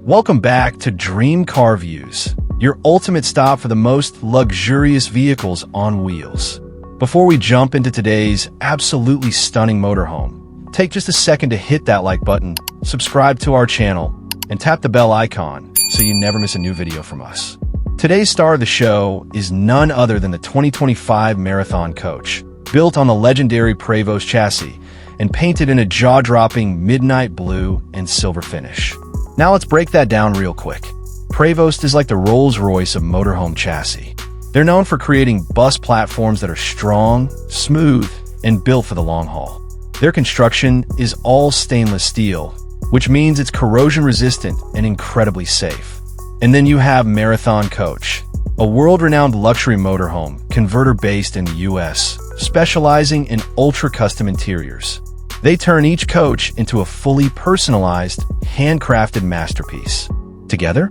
Welcome back to DreamCarViews, your ultimate stop for the most luxurious vehicles on wheels. Before we jump into today's absolutely stunning motorhome, take just a second to hit that like button, subscribe to our channel, and tap the bell icon so you never miss a new video from us. Today's star of the show is none other than the 2025 Marathon Coach, built on the legendary Prevost chassis and painted in a jaw-dropping midnight blue and silver finish. Now let's break that down real quick. Prevost is like the Rolls-Royce of motorhome chassis. They're known for creating bus platforms that are strong, smooth, and built for the long haul. Their construction is all stainless steel, which means it's corrosion-resistant and incredibly safe. And then you have Marathon Coach, a world-renowned luxury motorhome converter based in the US, specializing in ultra-custom interiors. They turn each coach into a fully personalized, handcrafted masterpiece. Together,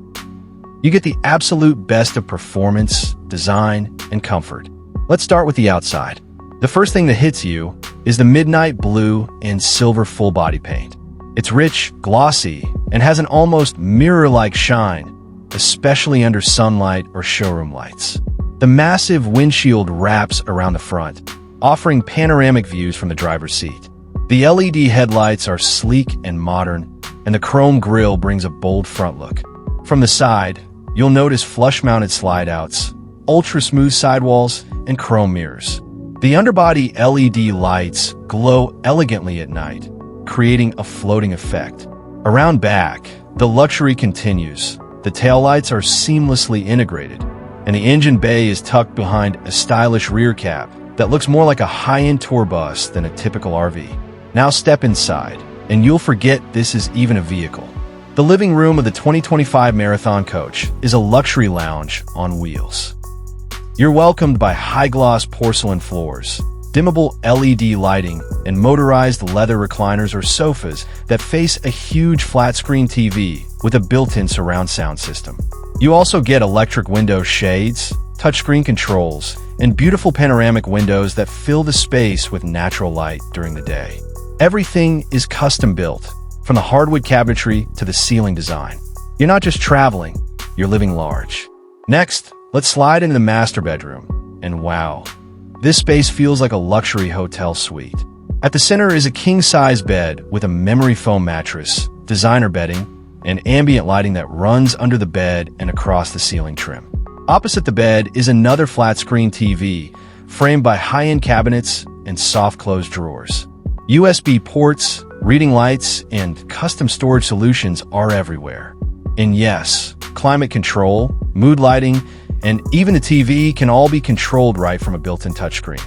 you get the absolute best of performance, design, and comfort. Let's start with the outside. The first thing that hits you is the midnight blue and silver full body paint. It's rich, glossy, and has an almost mirror-like shine, especially under sunlight or showroom lights. The massive windshield wraps around the front, offering panoramic views from the driver's seat. The LED headlights are sleek and modern, and the chrome grille brings a bold front look. From the side, you'll notice flush-mounted slide-outs, ultra-smooth sidewalls, and chrome mirrors. The underbody LED lights glow elegantly at night, creating a floating effect. Around back, the luxury continues. The taillights are seamlessly integrated, and the engine bay is tucked behind a stylish rear cap that looks more like a high-end tour bus than a typical RV. Now step inside, and you'll forget this is even a vehicle. The living room of the 2025 Marathon Coach is a luxury lounge on wheels. You're welcomed by high-gloss porcelain floors, dimmable LED lighting, and motorized leather recliners or sofas that face a huge flat-screen TV with a built-in surround sound system. You also get electric window shades, touchscreen controls, and beautiful panoramic windows that fill the space with natural light during the day. Everything is custom-built, from the hardwood cabinetry to the ceiling design. You're not just traveling, you're living large. Next, let's slide into the master bedroom, and wow, this space feels like a luxury hotel suite. At the center is a king-size bed with a memory foam mattress, designer bedding, and ambient lighting that runs under the bed and across the ceiling trim. Opposite the bed is another flat-screen TV, framed by high-end cabinets and soft-closed drawers. USB ports, reading lights, and custom storage solutions are everywhere. And yes, climate control, mood lighting, and even the TV can all be controlled right from a built-in touchscreen.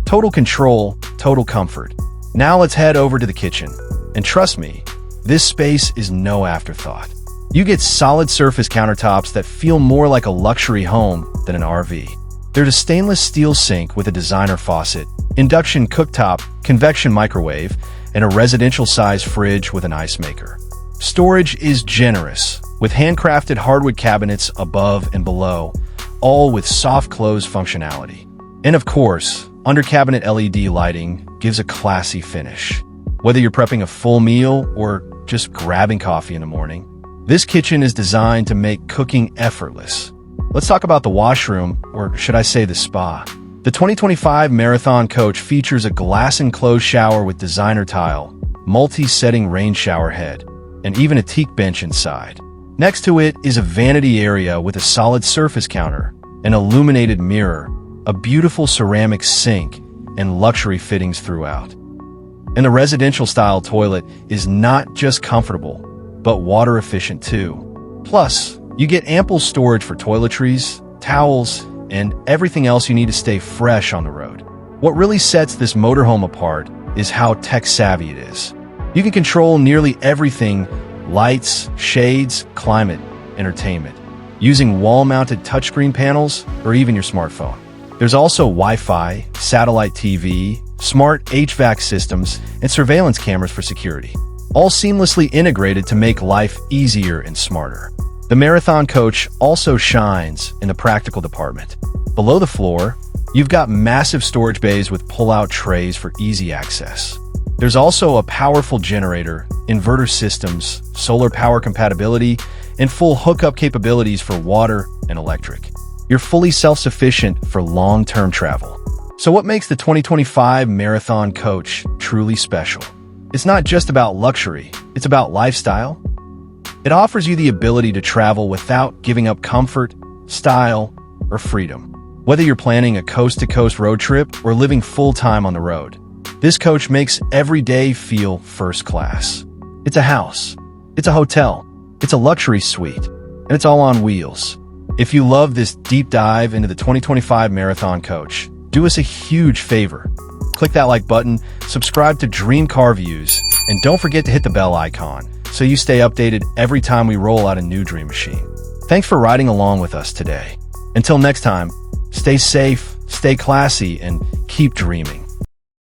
Total control, total comfort. Now let's head over to the kitchen. And trust me, this space is no afterthought. You get solid surface countertops that feel more like a luxury home than an RV. There's a stainless steel sink with a designer faucet, induction cooktop, convection microwave, and a residential-sized fridge with an ice maker. Storage is generous, with handcrafted hardwood cabinets above and below, all with soft close functionality. And of course, under-cabinet LED lighting gives a classy finish. Whether you're prepping a full meal or just grabbing coffee in the morning, this kitchen is designed to make cooking effortless. Let's talk about the washroom, or should I say the spa. The 2025 Marathon Coach features a glass-enclosed shower with designer tile, multi-setting rain shower head, and even a teak bench inside. Next to it is a vanity area with a solid surface counter, an illuminated mirror, a beautiful ceramic sink, and luxury fittings throughout. And the residential-style toilet is not just comfortable, but water-efficient too. Plus, you get ample storage for toiletries, towels, and everything else you need to stay fresh on the road. What really sets this motorhome apart is how tech-savvy it is. You can control nearly everything: lights, shades, climate, entertainment, using wall-mounted touchscreen panels or even your smartphone. There's also Wi-Fi, satellite TV, smart HVAC systems, and surveillance cameras for security, all seamlessly integrated to make life easier and smarter. The Marathon Coach also shines in the practical department. Below the floor, you've got massive storage bays with pull-out trays for easy access. There's also a powerful generator, inverter systems, solar power compatibility, and full hookup capabilities for water and electric. You're fully self-sufficient for long-term travel. So what makes the 2025 Marathon Coach truly special? It's not just about luxury, it's about lifestyle. It offers you the ability to travel without giving up comfort, style, or freedom. Whether you're planning a coast-to-coast road trip or living full-time on the road, this coach makes every day feel first class. It's a house, it's a hotel, it's a luxury suite, and it's all on wheels. If you love this deep dive into the 2025 Marathon Coach, do us a huge favor. Click that like button, subscribe to DreamCarViews, and don't forget to hit the bell icon so you stay updated every time we roll out a new dream machine. Thanks for riding along with us today. Until next time, stay safe, stay classy, and keep dreaming.